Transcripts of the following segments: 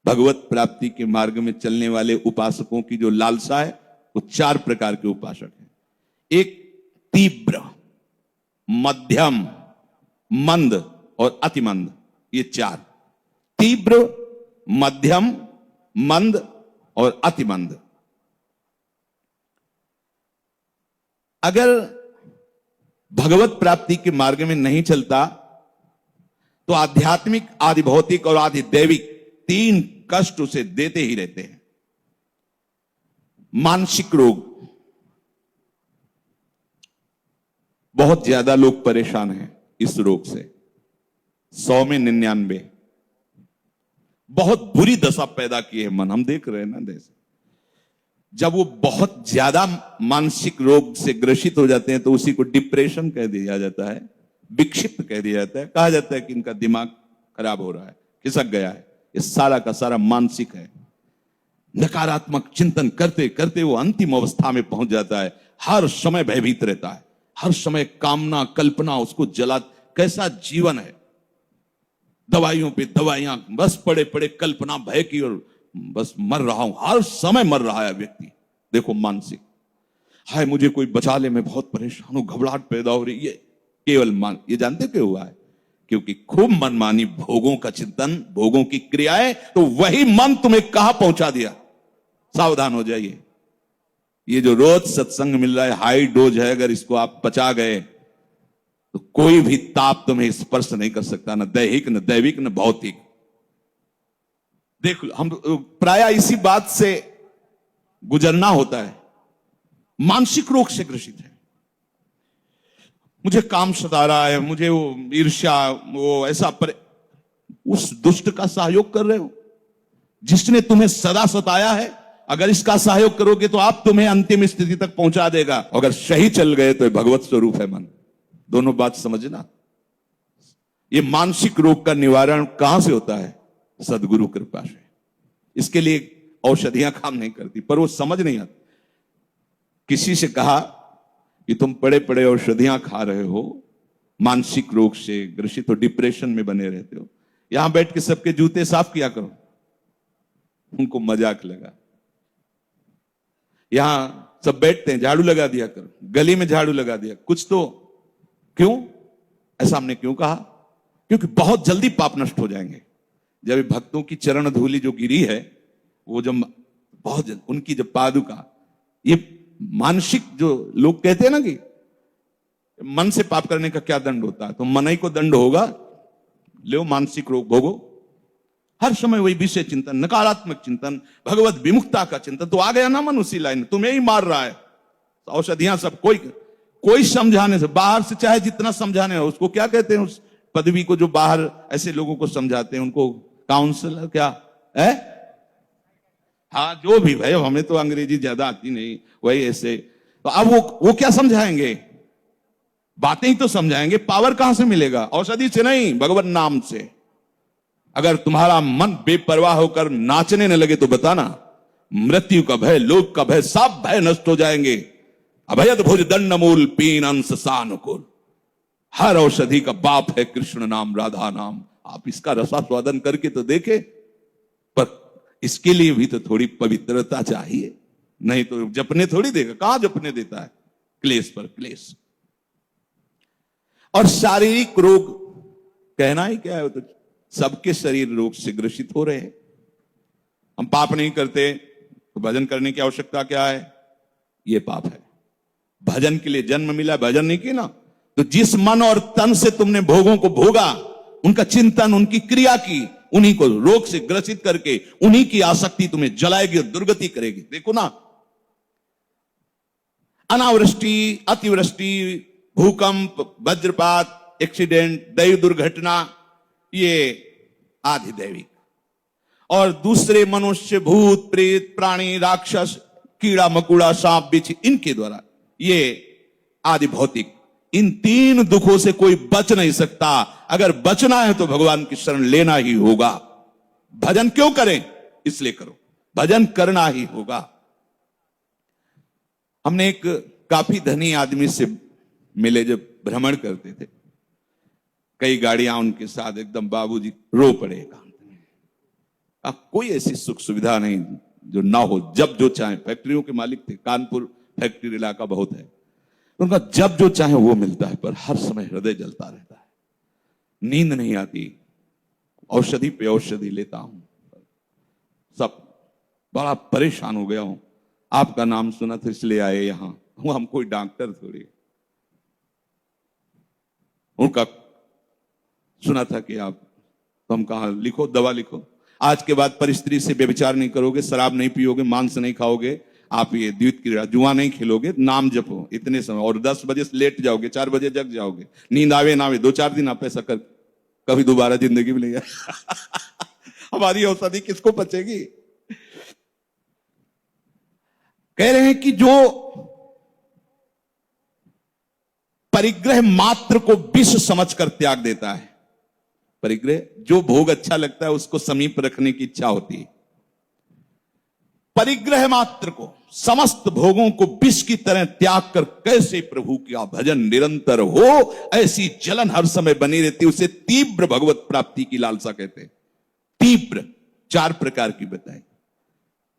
भगवत प्राप्ति के मार्ग में चलने वाले उपासकों की जो लालसा है वो 4 प्रकार के उपासक हैं। एक तीव्र, मध्यम, मंद और अतिमंद। ये 4, तीव्र, मध्यम, मंद और अतिमंद। अगर भगवत प्राप्ति के मार्ग में नहीं चलता तो आध्यात्मिक, आदि भौतिक और आदि दैविक 3 कष्ट उसे देते ही रहते हैं। मानसिक रोग, बहुत ज्यादा लोग परेशान हैं इस रोग से, 100 में 99। बहुत बुरी दशा पैदा की है मन, हम देख रहे हैं ना देश। जब वो बहुत ज्यादा मानसिक रोग से ग्रसित हो जाते हैं तो उसी को डिप्रेशन कह दिया जाता है, विक्षिप्त कह दिया जाता है। कहा जाता है कि इनका दिमाग खराब हो रहा है, खिसक गया है। ये सारा का सारा मानसिक है। नकारात्मक चिंतन करते करते वो अंतिम अवस्था में पहुंच जाता है। हर समय भयभीत रहता है, हर समय कामना कल्पना उसको जला। कैसा जीवन है, दवाइयों पे दवाइयां, बस पड़े पड़े कल्पना भय की, और बस मर रहा हूं, हर समय मर रहा है व्यक्ति। देखो मानसिक, हाय मुझे कोई बचा ले, मैं बहुत परेशान हूं, घबराहट पैदा हो रही है। केवल मान, ये जानते क्यों हुआ है? क्योंकि खूब मनमानी भोगों का चिंतन, भोगों की क्रियाएं, तो वही मन तुम्हें कहां पहुंचा दिया। सावधान हो जाइए। ये जो रोज सत्संग मिल रहा है, हाई डोज है, अगर इसको आप पचा गए तो कोई भी ताप तुम्हें स्पर्श नहीं कर सकता, न दैहिक, न दैविक, न भौतिक। देख, हम प्राय इसी बात से गुजरना होता है। मानसिक रोग से ग्रसित है, मुझे काम सता रहा है, मुझे वो ईर्ष्या, वो ऐसा, पर उस दुष्ट का सहयोग कर रहे हो जिसने तुम्हें सदा सताया है। अगर इसका सहयोग करोगे तो आप तुम्हें अंतिम स्थिति तक पहुंचा देगा। अगर सही चल गए तो भगवत स्वरूप है मन। दोनों बात समझना। ये मानसिक रोग का निवारण कहां से होता है? सदगुरु कृपा से। इसके लिए औषधियां काम नहीं करती, पर वो समझ नहीं आती। किसी से कहा कि तुम पड़े पड़े औषधियां खा रहे हो, मानसिक रोग से ग्रसित हो, डिप्रेशन में बने रहते हो, यहां बैठ के सबके जूते साफ किया करो। उनको मजाक लगा। यहां सब बैठते हैं, झाड़ू लगा दिया करो, गली में झाड़ू लगा दिया, कुछ तो। क्यों ऐसा हमने क्यों कहा? क्योंकि बहुत जल्दी पाप नष्ट हो जाएंगे। जब भक्तों की चरण धूलि जो गिरी है, वो जब बहुत उनकी जब पादुका, ये मानसिक, जो लोग कहते हैं ना कि मन से पाप करने का क्या दंड होता है, तो मन ही को दंड होगा। लो मानसिक रोग भोगो, हर समय वही विषय चिंतन, नकारात्मक चिंतन, भगवत विमुखता का चिंतन, तो आ गया ना मन उसी लाइन, तुम्हें ही मार रहा है। तो औषधियां सब कोई समझाने से, बाहर से चाहे जितना समझाने हो, उसको क्या कहते हैं उस पदवी को, जो बाहर ऐसे लोगों को समझाते हैं, उनको काउंसलर क्या है? हाँ, जो भी भाई, हमें तो अंग्रेजी ज्यादा आती नहीं, वही ऐसे। तो अब वो क्या समझाएंगे? बातें ही तो समझाएंगे। पावर कहां से मिलेगा? औषधि से नहीं, भगवत नाम से। अगर तुम्हारा मन बेपरवाह होकर नाचने न लगे तो बताना, मृत्यु का भय, लोक का भय, सब भय नष्ट हो जाएंगे। अभयद भुज दंड मूल पीन अंश सानुकूल। हर औषधि का बाप है कृष्ण नाम, राधा नाम। आप इसका रसास्वादन करके तो देखे, पर इसके लिए भी तो थोड़ी पवित्रता चाहिए, नहीं तो जपने थोड़ी देगा। कहां जपने देता है? क्लेश पर क्लेश। और शारीरिक रोग कहना ही क्या है, तो सबके शरीर रोग से ग्रसित हो रहे हैं। हम पाप नहीं करते तो भजन करने की आवश्यकता क्या है? ये पाप है। भजन के लिए जन्म मिला, भजन नहीं किया ना, तो जिस मन और तन से तुमने भोगों को भोगा, उनका चिंतन, उनकी क्रिया की, उन्हीं को रोग से ग्रसित करके उन्हीं की आसक्ति तुम्हें जलाएगी और दुर्गति करेगी। देखो ना, अनावृष्टि, अतिवृष्टि, भूकंप, वज्रपात, एक्सीडेंट, दैव दुर्घटना, ये आदि दैविक। और दूसरे मनुष्य, भूत, प्रेत, प्राणी, राक्षस, कीड़ा मकुड़ा, सांप बिच्छू, इनके द्वारा, ये आदि भौतिक। इन 3 दुखों से कोई बच नहीं सकता। अगर बचना है तो भगवान की शरण लेना ही होगा। भजन क्यों करें? इसलिए करो, भजन करना ही होगा। हमने एक काफी धनी आदमी से मिले, जब भ्रमण करते थे, कई गाड़ियां उनके साथ, एकदम बाबूजी रो पड़े एकांत में। कोई ऐसी सुख सुविधा नहीं जो ना हो। जब जो चाहे, फैक्ट्रियों के मालिक थे, कानपुर फैक्ट्री इलाका बहुत है, उनका जब जो चाहे वो मिलता है, पर हर समय हृदय जलता रहता है, नींद नहीं आती, औषधि पे औषधि लेता हूं, सब बड़ा परेशान हो गया हूं। आपका नाम सुना था इसलिए आए यहां, हम कोई डॉक्टर थोड़ी। उनका सुना था कि आप, तो हम कहा लिखो, दवा लिखो, आज के बाद परिस्त्री से व्यभिचार नहीं करोगे, शराब नहीं पियोगे, मांस नहीं खाओगे, आप ये द्वित क्रीड़ा जुआ नहीं खेलोगे, नाम जपो इतने समय, और 10 बजे से लेट जाओगे, 4 बजे जग जाओगे, नींद आवे ना आवे 2-4 दिन आप ऐसा कर, कभी दोबारा जिंदगी में नहीं हमारी औषधि किसको बचेगी। कह रहे हैं कि जो परिग्रह मात्र को विष समझकर त्याग देता है, परिग्रह जो भोग अच्छा लगता है उसको समीप रखने की इच्छा होती है, परिग्रह मात्र को, समस्त भोगों को विष की तरह त्याग कर कैसे प्रभु का भजन निरंतर हो, ऐसी जलन हर समय बनी रहती, उसे तीव्र भगवत प्राप्ति की लालसा कहते हैं। तीव्र 4 प्रकार की बताई,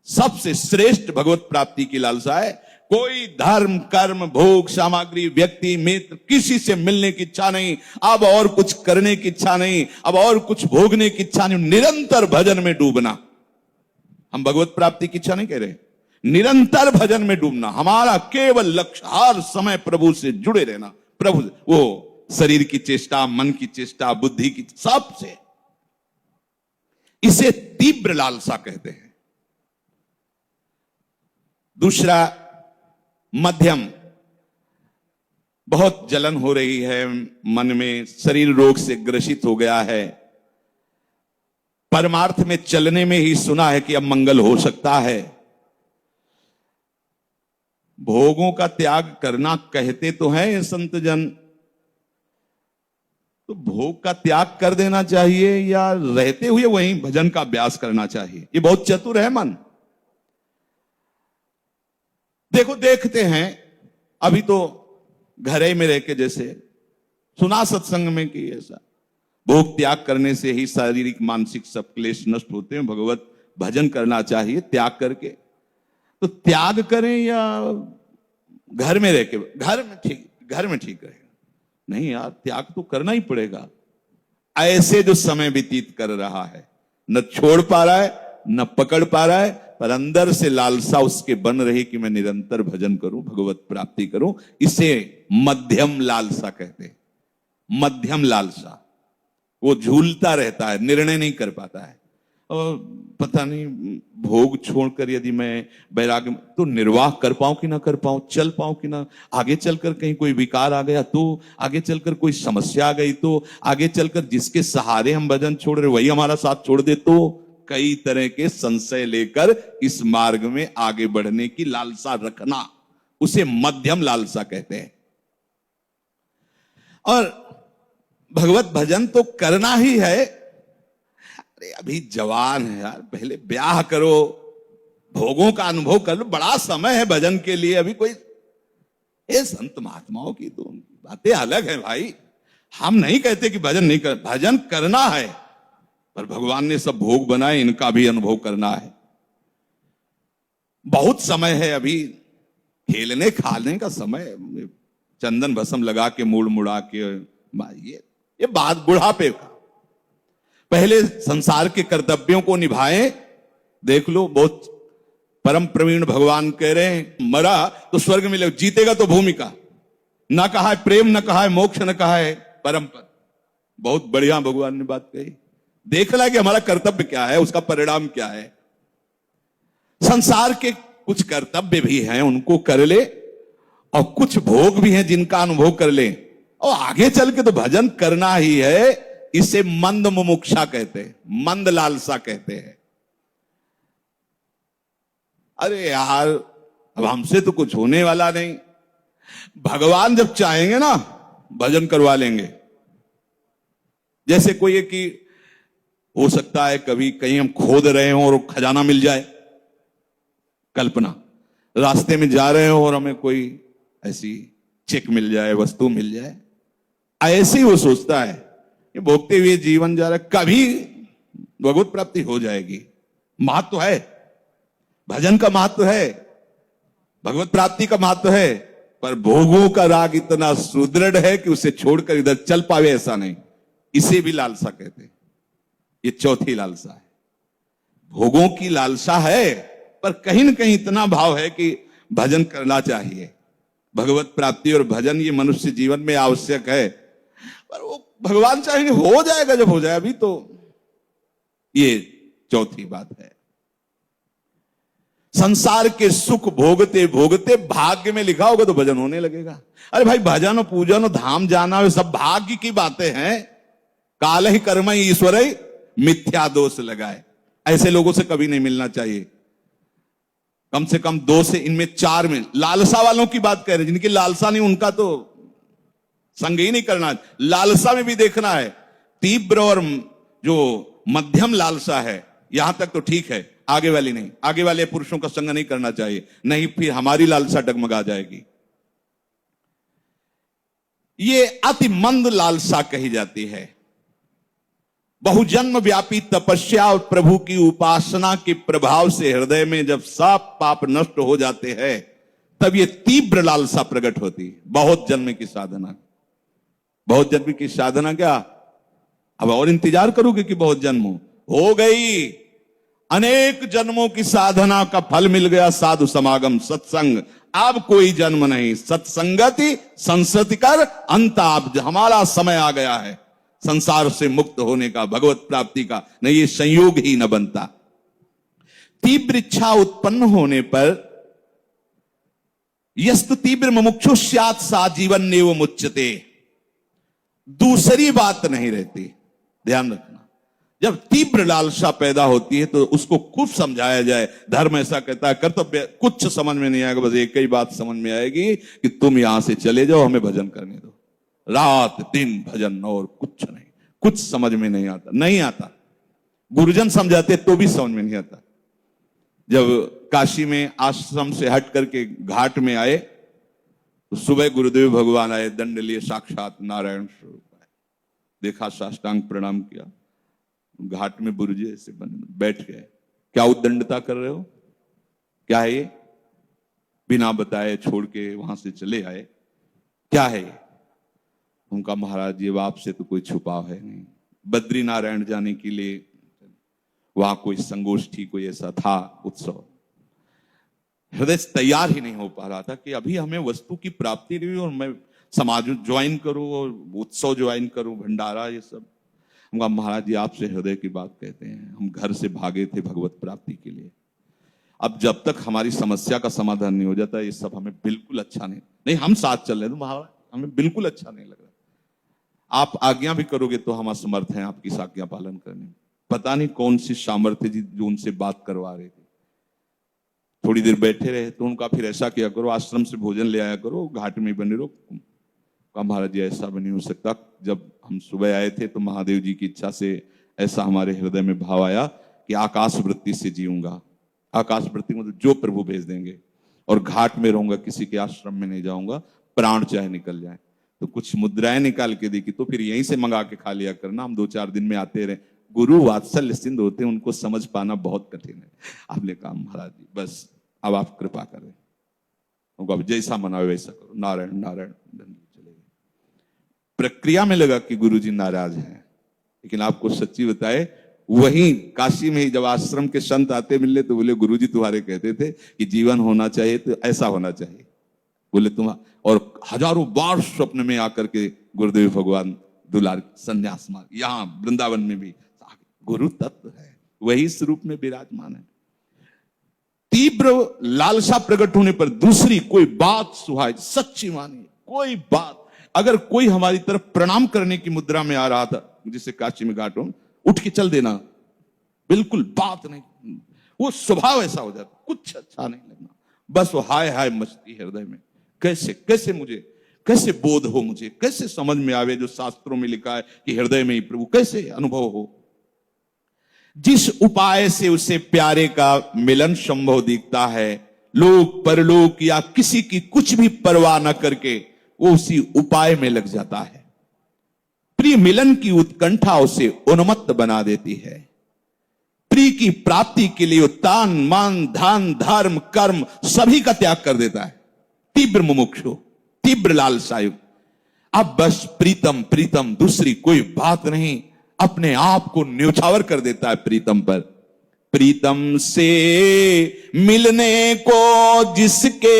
सबसे श्रेष्ठ भगवत प्राप्ति की लालसा है। कोई धर्म, कर्म, भोग, सामग्री, व्यक्ति, मित्र, किसी से मिलने की इच्छा नहीं, अब और कुछ करने की इच्छा नहीं, अब और कुछ भोगने की इच्छा नहीं, निरंतर भजन में डूबना। हम भगवत प्राप्ति की इच्छा नहीं कह रहे, निरंतर भजन में डूबना हमारा केवल लक्ष्य, हर समय प्रभु से जुड़े रहना। प्रभु, वो शरीर की चेष्टा, मन की चेष्टा, बुद्धि की, सबसे, इसे तीव्र लालसा कहते हैं। दूसरा मध्यम, बहुत जलन हो रही है मन में, शरीर रोग से ग्रसित हो गया है, परमार्थ में चलने में ही सुना है कि अब मंगल हो सकता है। भोगों का त्याग करना कहते तो हैं संत जन, तो भोग का त्याग कर देना चाहिए या रहते हुए वहीं भजन का अभ्यास करना चाहिए? ये बहुत चतुर है मन। देखो, देखते हैं अभी तो घरे में रह के, जैसे सुना सत्संग में कि ऐसा भोग त्याग करने से ही शारीरिक मानसिक सब क्लेश नष्ट होते हैं, भगवत भजन करना चाहिए त्याग करके। तो त्याग करें या घर में रह के, घर में ठीक रहेगा? नहीं यार, त्याग तो करना ही पड़ेगा। ऐसे जो समय व्यतीत कर रहा है, न छोड़ पा रहा है न पकड़ पा रहा है, पर अंदर से लालसा उसके बन रही कि मैं निरंतर भजन करूं, भगवत प्राप्ति करूं, इसे मध्यम लालसा कहते हैं। मध्यम लालसा, वो झूलता रहता है, निर्णय नहीं कर पाता है, और पता नहीं भोग छोड़कर यदि मैं वैराग्य, तो निर्वाह कर पाऊं कि ना कर पाऊं, चल पाऊं कि ना, आगे चलकर कहीं कोई विकार आ गया तो, आगे चलकर कोई समस्या आ गई तो, आगे चलकर जिसके सहारे हम भजन छोड़ रहे वही हमारा साथ छोड़ दे तो, कई तरह के संशय लेकर इस मार्ग में आगे बढ़ने की लालसा रखना, उसे मध्यम लालसा कहते हैं। और भगवत भजन तो करना ही है। अरे अभी जवान है यार, पहले ब्याह करो, भोगों का अनुभव कर लो, बड़ा समय है भजन के लिए अभी। कोई ये संत महात्माओं की तो बातें अलग है भाई, हम नहीं कहते कि भजन नहीं कर, भजन करना है, पर भगवान ने सब भोग बनाए, इनका भी अनुभव करना है। बहुत समय है अभी, खेलने खाने का समय, चंदन भस्म लगा के मुड़ मुड़ा के, ये बात बुढ़ापे का। पहले संसार के कर्तव्यों को निभाएं। देख लो, बहुत परम प्रवीण भगवान कह रहे हैं, मरा तो स्वर्ग मिले, जीतेगा तो भूमि का, ना कहा है प्रेम, ना कहा है मोक्ष, ना कहा है परम पद। बहुत बढ़िया भगवान ने बात कही। देखना कि हमारा कर्तव्य क्या है, उसका परिणाम क्या है। संसार के कुछ कर्तव्य भी हैं, उनको कर ले, और कुछ भोग भी हैं जिनका अनुभव कर ले, और आगे चल के तो भजन करना ही है। इसे मंद मुमुक्षा कहते हैं, मंद लालसा कहते हैं। अरे यार, अब हमसे तो कुछ होने वाला नहीं, भगवान जब चाहेंगे ना भजन करवा लेंगे। जैसे कोई है कि हो सकता है कभी कहीं हम खोद रहे हो और खजाना मिल जाए, कल्पना, रास्ते में जा रहे हो और हमें कोई ऐसी चेक मिल जाए, वस्तु मिल जाए, ऐसे ही वो सोचता है ये भोगते हुए जीवन जा रहा है, कभी भगवत प्राप्ति हो जाएगी। महत्व है, भजन का महत्व है, भगवत प्राप्ति का महत्व है, पर भोगों का राग इतना सुदृढ़ है कि उसे छोड़कर इधर चल पावे ऐसा नहीं। इसे भी लालसा कहते हैं। ये चौथी लालसा है। भोगों की लालसा है, पर कहीं ना कहीं इतना भाव है कि भजन करना चाहिए। भगवत प्राप्ति और भजन ये मनुष्य जीवन में आवश्यक है, पर वो भगवान चाहेंगे हो जाएगा जब हो जाए। अभी तो ये चौथी बात है। संसार के सुख भोगते भोगते भाग्य में लिखा होगा तो भजन होने लगेगा। अरे भाई, भजन और पूजन और धाम जाना वे सब भाग्य की बातें हैं। काल ही कर्म ही ईश्वर ही मिथ्या दोष लगाए। ऐसे लोगों से कभी नहीं मिलना चाहिए। कम से कम 2 से इनमें 4 में लालसा वालों की बात कह रहे हैं। जिनकी लालसा नहीं उनका तो संग ही नहीं करना। लालसा में भी देखना है, तीव्र और जो मध्यम लालसा है यहां तक तो ठीक है, आगे वाली नहीं। आगे वाले पुरुषों का संग नहीं करना चाहिए, नहीं फिर हमारी लालसा डगमगा जाएगी। ये अति मंद लालसा कही जाती है। बहुजन्म व्यापी तपस्या और प्रभु की उपासना के प्रभाव से हृदय में जब सब पाप नष्ट हो जाते हैं, तब ये तीव्र लालसा प्रकट होती है। बहुत जन्म की साधना, बहुत जन्म की साधना क्या अब और इंतजार करोगे कि बहुत जन्म हो गई? अनेक जन्मों की साधना का फल मिल गया, साधु समागम सत्संग। अब कोई जन्म नहीं, सत्संगति संसति कर अंत। अब हमारा समय आ गया है संसार से मुक्त होने का, भगवत प्राप्ति का। नहीं, ये संयोग ही न बनता। तीव्र इच्छा उत्पन्न होने पर यस्तु तीव्र मुमुक्षु स्यात् सा जीवन नेव मुच्यते। दूसरी बात नहीं रहती, ध्यान रखना। जब तीव्र लालसा पैदा होती है तो उसको खूब समझाया जाए। धर्म ऐसा कहता है, कर्तव्य कुछ समझ में नहीं आएगा, बस एक ही बात समझ में आएगी कि तुम यहां से चले जाओ, हमें भजन करने दो। रात दिन भजन और कुछ नहीं। कुछ समझ में नहीं आता, नहीं आता। गुरुजन समझाते तो भी समझ में नहीं आता। जब काशी में आश्रम से हट करके घाट में आए तो सुबह गुरुदेव भगवान आए, दंड लिए, साक्षात नारायण स्वरूप आए। देखा, साष्टांग प्रणाम किया, घाट में बुर्जे से बैठ गए। क्या उद्दंडता कर रहे हो? क्या है ये? बिना बताए छोड़ के वहां से चले आए, क्या है ये? उनका महाराज ये आपसे तो कोई छुपाव है नहीं। बद्री नारायण जाने के लिए वहां कोई संगोष्ठी, कोई ऐसा था उत्सव। हृदय तैयार ही नहीं हो पा रहा था कि अभी हमें वस्तु की प्राप्ति नहीं और मैं समाज ज्वाइन करूं और उत्सव ज्वाइन करूं, भंडारा ये सब। हम कहा महाराज जी आपसे हृदय की बात कहते हैं, हम घर से भागे थे भगवत प्राप्ति के लिए। अब जब तक हमारी समस्या का समाधान नहीं हो जाता ये सब हमें बिल्कुल अच्छा नहीं। हम साथ चल रहे थे महाराज, हमें बिल्कुल अच्छा नहीं लग रहा। आप आज्ञा भी करोगे तो हम असमर्थ हैं आपकी आज्ञा पालन करने में। पता नहीं कौन सी सामर्थ्य जी जो उनसे बात करवा रहे थे। थोड़ी देर बैठे रहे तो उनका फिर ऐसा किया करो, आश्रम से भोजन ले आया करो, घाट में बने रहो। कहा महाराज जी ऐसा भी नहीं हो सकता। जब हम सुबह आए थे तो महादेव जी की इच्छा से ऐसा हमारे हृदय में भाव आया कि आकाश वृत्ति से जीऊंगा। आकाश वृत्ति मतलब जो प्रभु भेज देंगे, और घाट में रहूंगा, किसी के आश्रम में नहीं जाऊंगा, प्राण चाहे निकल जाए। तो कुछ मुद्राएं निकाल के देखी, तो फिर यहीं से मंगा के खा लिया करना, हम 2-4 दिन में आते रहे। गुरु वात्सल्य सिंध होते हैं, उनको समझ पाना बहुत कठिन है। आपने कहा महाराज जी बस अब आप कृपा करें, उनको अब जैसा मनावे वैसा करो। नारायण नारायण चले गए। प्रक्रिया में लगा कि गुरु जी नाराज हैं, लेकिन आपको सच्ची बताए वहीं काशी में ही जब आश्रम के संत आते मिलने तो बोले गुरु जी तुम्हारे कहते थे कि जीवन होना चाहिए तो ऐसा होना चाहिए। बोले तुम, और हजारों बार स्वप्न में आकर के गुरुदेव भगवान दुलार संन्यास मार्ग, यहां वृंदावन में भी गुरु तत्व है, वही इस रूप में विराजमान है। तीव्र लालसा प्रकट होने पर दूसरी कोई बात सुहाए, सच्ची मानिए कोई बात। अगर कोई हमारी तरफ प्रणाम करने की मुद्रा में आ रहा था, जिसे काशी में घाट हो, उठ के चल देना, बिल्कुल बात नहीं। वो स्वभाव ऐसा हो जाता, कुछ अच्छा नहीं लगना, बस वो हाय हाय मचती हृदय में। कैसे कैसे मुझे, कैसे बोध हो, मुझे कैसे समझ में आवे जो शास्त्रों में लिखा है कि हृदय में ही प्रभु, कैसे अनुभव हो। जिस उपाय से उसे प्यारे का मिलन संभव दिखता है, लोक परलोक या किसी की कुछ भी परवाह न करके वो उसी उपाय में लग जाता है। प्रिय मिलन की उत्कंठा उसे उन्मत्त बना देती है। प्रिय की प्राप्ति के लिए तान मान धन धर्म कर्म सभी का त्याग कर देता है। तीव्र मुमुक्षु, तीव्र लालसायु। अब बस प्रीतम प्रीतम, दूसरी कोई बात नहीं, अपने आप को न्यौछावर कर देता है प्रीतम पर। प्रीतम से मिलने को जिसके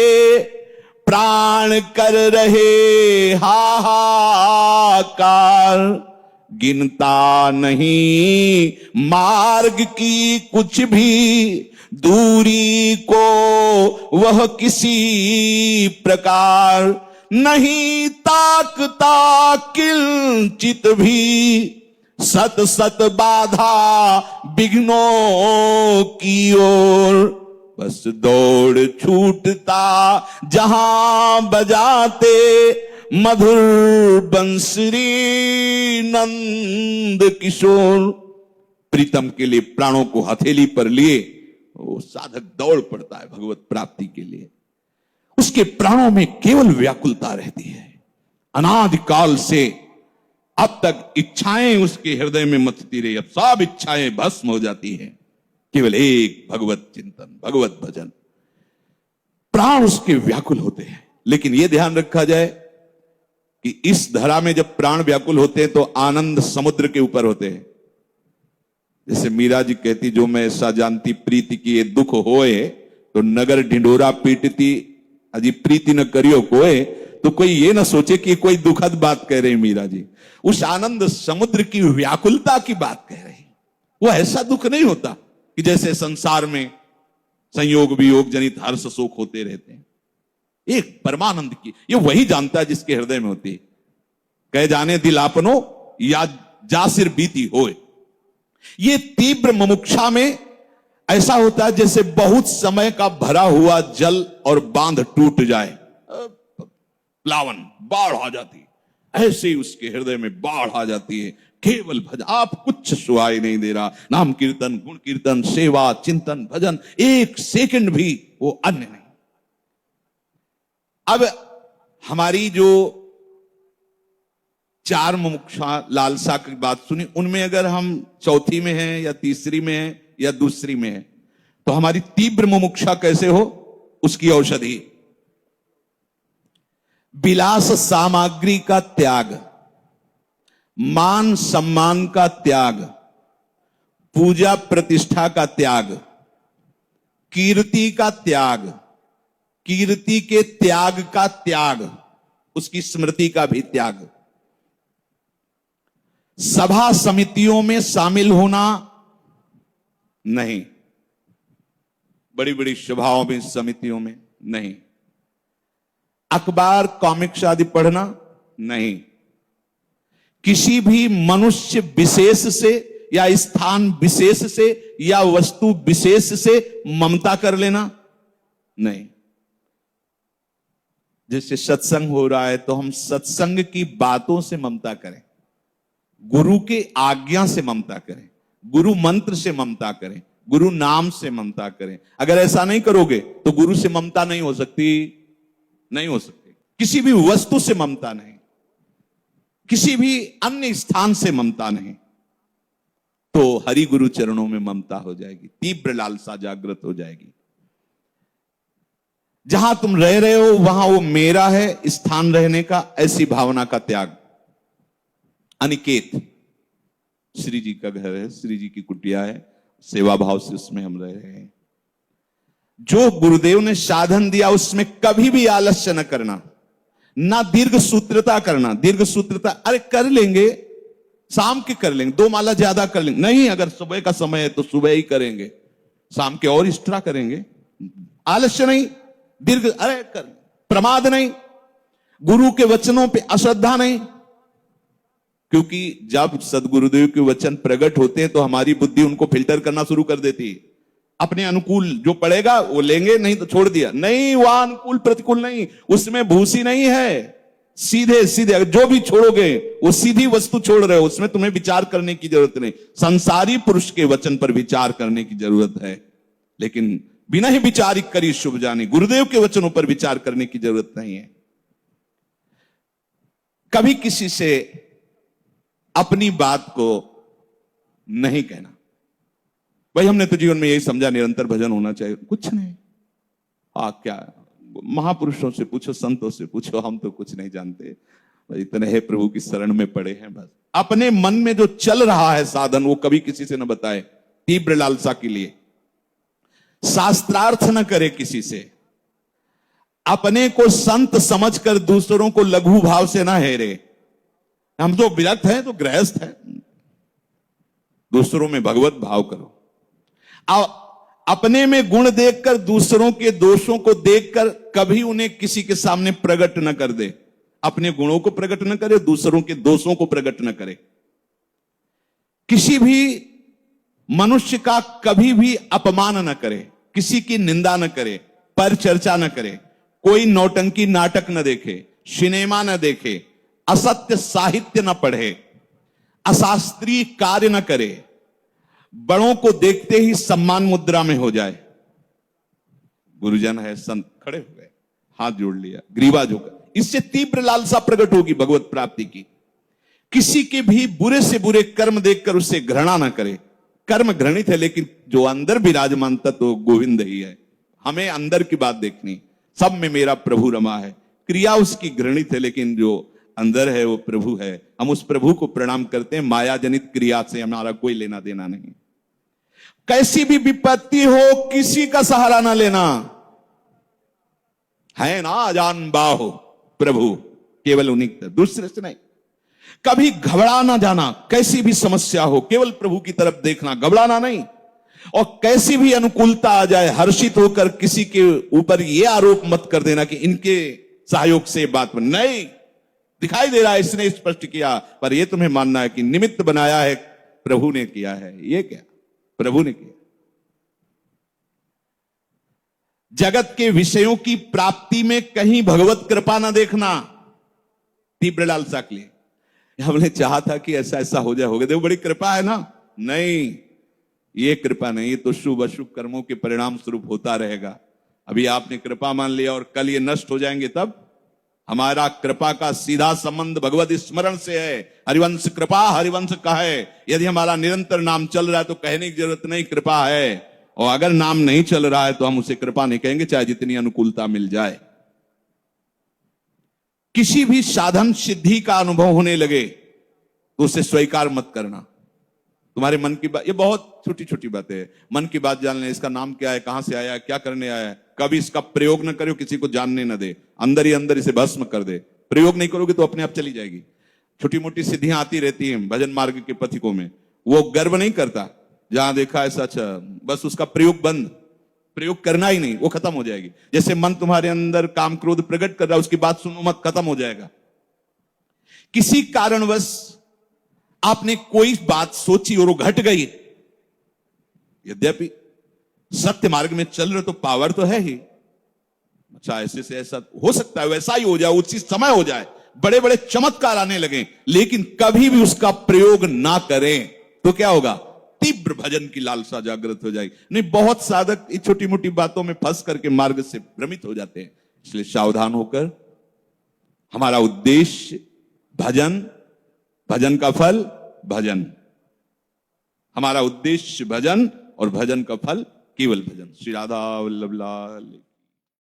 प्राण कर रहे हाहाकार, गिनता नहीं मार्ग की कुछ भी दूरी को वह किसी प्रकार, नहीं ताकता किंचित भी सत सत बाधा विघ्नों की ओर। बस दौड़ छूटता जहां बजाते मधुर बंसरी नंद किशोर। प्रीतम के लिए प्राणों को हथेली पर लिए वो साधक दौड़ पड़ता है भगवत प्राप्ति के लिए। उसके प्राणों में केवल व्याकुलता रहती है। अनादिकाल से अब तक इच्छाएं उसके हृदय में मथती रही, अब सब इच्छाएं भस्म हो जाती हैं। केवल एक भगवत चिंतन, भगवत भजन। प्राण उसके व्याकुल होते हैं। लेकिन यह ध्यान रखा जाए कि इस धरा में जब प्राण व्याकुल होते हैं तो आनंद समुद्र के ऊपर होते हैं। जैसे मीरा जी कहती, जो मैं ऐसा जानती प्रीति की ये दुख होए, तो नगर ढिंडोरा पीटती अजी प्रीति न करियो कोई। तो कोई ये ना सोचे कि कोई दुखद बात कह रही मीरा जी, उस आनंद समुद्र की व्याकुलता की बात कह रही। वो ऐसा दुख नहीं होता कि जैसे संसार में संयोग वियोग जनित हर्ष शोक होते रहते हैं। एक परमानंद की, ये वही जानता है जिसके हृदय में होती है। कह जाने दिल आपनो या जासिर बीती होए। ये तीव्र मुमुक्षा में ऐसा होता है जैसे बहुत समय का भरा हुआ जल और बांध टूट जाए, प्लावन बाढ़ आ जाती, ऐसे ही उसके हृदय में बाढ़ आ जाती है। केवल भजन, आप कुछ सुहाई नहीं दे रहा, नाम कीर्तन गुण कीर्तन सेवा चिंतन भजन, एक सेकंड भी वो अन्य नहीं। अब हमारी जो चार मुमुक्षा लालसा की बात सुनी, उनमें अगर हम चौथी में हैं या तीसरी में हैं या दूसरी में हैं, तो हमारी तीव्र मुमुक्षा कैसे हो, उसकी औषधि विलास सामग्री का त्याग, मान सम्मान का त्याग, पूजा प्रतिष्ठा का त्याग, कीर्ति का त्याग, कीर्ति के त्याग का त्याग, उसकी स्मृति का भी त्याग, सभा समितियों में शामिल होना नहीं, बड़ी बड़ी सभाओं में समितियों में नहीं, अखबार कॉमिक्स आदि पढ़ना नहीं, किसी भी मनुष्य विशेष से या स्थान विशेष से या वस्तु विशेष से ममता कर लेना नहीं। जैसे सत्संग हो रहा है तो हम सत्संग की बातों से ममता करें, गुरु के आज्ञा से ममता करें, गुरु मंत्र से ममता करें, गुरु नाम से ममता करें। अगर ऐसा नहीं करोगे तो गुरु से ममता नहीं हो सकती, नहीं हो सकती। किसी भी वस्तु से ममता नहीं, किसी भी अन्य स्थान से ममता नहीं, तो हरि गुरु चरणों में ममता हो जाएगी, तीव्र लालसा जागृत हो जाएगी। जहां तुम रह रहे हो वहां वो मेरा है स्थान रहने का, ऐसी भावना का त्याग। अनिकेत श्री जी का घर है, श्री जी की कुटिया है, सेवा भाव से उसमें हम रह रहे हैं। जो गुरुदेव ने साधन दिया उसमें कभी भी आलस्य न करना, ना दीर्घ सूत्रता करना। दीर्घ सूत्रता अरे कर लेंगे, शाम के कर लेंगे, 2 माला ज्यादा कर लेंगे, नहीं, अगर सुबह का समय है तो सुबह ही करेंगे, शाम के और एक्स्ट्रा करेंगे। आलस्य नहीं, दीर्घ अरे कर, प्रमाद नहीं, गुरु के वचनों पे अश्रद्धा नहीं। क्योंकि जब सदगुरुदेव के वचन प्रकट होते हैं तो हमारी बुद्धि उनको फिल्टर करना शुरू कर देती है। अपने अनुकूल जो पड़ेगा वो लेंगे, नहीं तो छोड़ दिया। नहीं, वह अनुकूल प्रतिकूल नहीं, उसमें भूसी नहीं है, सीधे सीधे जो भी छोड़ोगे वो सीधी वस्तु छोड़ रहे हो, उसमें तुम्हें विचार करने की जरूरत नहीं। संसारी पुरुष के वचन पर विचार करने की जरूरत है, लेकिन बिना ही विचारिक करी शुभ जानी, गुरुदेव के वचनों पर विचार करने की जरूरत नहीं है। कभी किसी से अपनी बात को नहीं कहना, भाई हमने तो जीवन में यही समझा निरंतर भजन होना चाहिए, कुछ नहीं। क्या महापुरुषों से पूछो, संतों से पूछो, हम तो कुछ नहीं जानते, इतने है प्रभु की शरण में पड़े हैं बस। अपने मन में जो चल रहा है साधन, वो कभी किसी से न बताए, तीव्र लालसा के लिए। शास्त्रार्थ न करे किसी से, अपने को संत समझकर दूसरों को लघु भाव से ना हेरे। हम तो विरक्त हैं, तो गृहस्थ है, दूसरों में भगवत भाव करो। अपने में गुण देखकर दूसरों के दोषों को देखकर कभी उन्हें किसी के सामने प्रकट न कर दे। अपने गुणों को प्रकट न करे, दूसरों के दोषों को प्रकट न करे। किसी भी मनुष्य का कभी भी अपमान न करे, किसी की निंदा न करे, पर चर्चा न करे, कोई नौटंकी नाटक न देखे, सिनेमा न देखे, असत्य साहित्य न पढ़े, अशास्त्रीय कार्य न करे, बड़ों को देखते ही सम्मान मुद्रा में हो जाए। गुरुजन है, संत खड़े हो गए, हाथ जोड़ लिया, ग्रीवा झुका। इससे तीव्र लालसा प्रकट होगी भगवत प्राप्ति की। किसी के भी बुरे से बुरे कर्म देखकर उससे घृणा ना करे। कर्म घृणित है, लेकिन जो अंदर विराजमान तत्व गोविंद ही है। हमें अंदर की बात देखनी, सब में मेरा प्रभु रमा है। क्रिया उसकी घृणित है, लेकिन जो अंदर है वो प्रभु है। हम उस प्रभु को प्रणाम करते हैं। माया जनित क्रिया से हमारा कोई लेना देना नहीं। कैसी भी विपत्ति हो, किसी का सहारा ना लेना, है ना जान बाहो प्रभु, केवल उन्हीं, दूसरे से नहीं। कभी घबरा ना जाना, कैसी भी समस्या हो, केवल प्रभु की तरफ देखना, घबराना नहीं। और कैसी भी अनुकूलता आ जाए, हर्षित होकर किसी के ऊपर यह आरोप मत कर देना कि इनके सहयोग से बात नहीं, दिखाई दे रहा है इसने स्पष्ट किया, पर यह तुम्हें मानना है कि निमित्त बनाया है प्रभु ने किया है। ये क्या प्रभु ने किया। जगत के विषयों की प्राप्ति में कहीं भगवत कृपा ना देखना, तीव्र लालसा के लिए। हमने चाहा था कि ऐसा ऐसा हो जाए, हो गया, देखो बड़ी कृपा है ना। नहीं, ये कृपा नहीं, ये तो शुभ अशुभ कर्मों के परिणाम स्वरूप होता रहेगा। अभी आपने कृपा मान लिया और कल ये नष्ट हो जाएंगे, तब हमारा कृपा का सीधा संबंध भगवत स्मरण से है। हरिवंश कृपा हरिवंश कहे। यदि हमारा निरंतर नाम चल रहा है तो कहने की जरूरत नहीं, कृपा है। और अगर नाम नहीं चल रहा है तो हम उसे कृपा नहीं कहेंगे, चाहे जितनी अनुकूलता मिल जाए। किसी भी साधन सिद्धि का अनुभव होने लगे तो उसे स्वीकार मत करना। तुम्हारे मन की बात, ये बहुत छोटी छोटी बातें है। मन की बात जान ले, इसका नाम क्या है, कहां से आया है, क्या करने आया है। कभी इसका प्रयोग न करो, किसी को जानने न दे, अंदर ही अंदर इसे भस्म कर दे। प्रयोग नहीं करोगे तो अपने आप चली जाएगी। छोटी मोटी सिद्धियां आती रहती हैं भजन मार्ग के पथिकों में, वो गर्व नहीं करता, जहां देखा ऐसा, अच्छा बस उसका प्रयोग बंद, प्रयोग करना ही नहीं, वो खत्म हो जाएगी। जैसे मन तुम्हारे अंदर काम क्रोध प्रकट कर रहा है, उसकी बात सुनो मत, खत्म हो जाएगा। किसी कारणवश आपने कोई बात सोची और वो घट गई, यद्यपि सत्य मार्ग में चल रहे तो पावर तो है ही, अच्छा ऐसे से ऐसा हो सकता है, वैसा ही हो जाए, उसी समय हो जाए, बड़े बड़े चमत्कार आने लगे, लेकिन कभी भी उसका प्रयोग ना करें तो क्या होगा, तीव्र भजन की लालसा जागृत हो जाएगी। नहीं, बहुत साधक इस छोटी मोटी बातों में फंस करके मार्ग से भ्रमित हो जाते हैं। इसलिए सावधान होकर, हमारा उद्देश्य भजन, भजन का फल भजन, हमारा उद्देश्य भजन और भजन का फल केवल भजन। श्री राधा वल्लभ लाल।